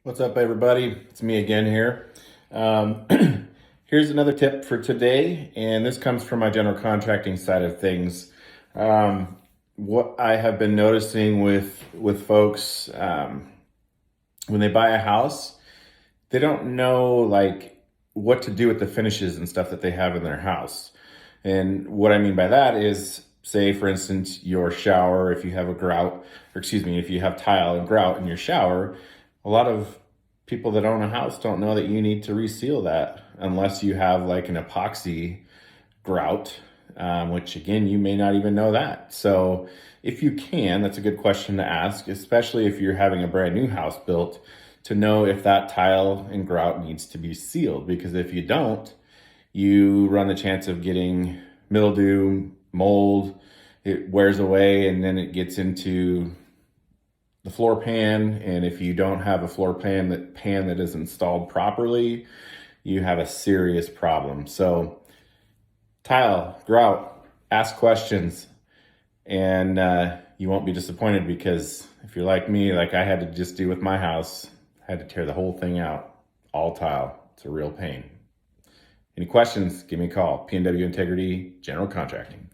What's up, everybody? It's me again here. Um, Here's another tip for today, and this comes from my general contracting side of things. What I have been noticing with folks when they buy a house, they don't know like what to do with the finishes and stuff that they have in their house. And what I mean by that is, say for instance, your shower, if you have a grout, or excuse me, if you have tile and grout in your shower, a lot of people that own a house don't know that you need to reseal that unless you have like an epoxy grout, which again, you may not even know that. So if you can, that's a good question to ask, especially if you're having a brand new house built, to know if that tile and grout needs to be sealed. Because if you don't, you run the chance of getting mildew, mold, it wears away, and then it gets into the floor pan. And if you don't have a floor pan that is installed properly, you have a serious problem. So tile, grout, ask questions, and you won't be disappointed, because if you're like me, like I had to just do with my house, I had to tear the whole thing out, all tile. It's a real pain. Any questions, give me a call. P&W Integrity General Contracting.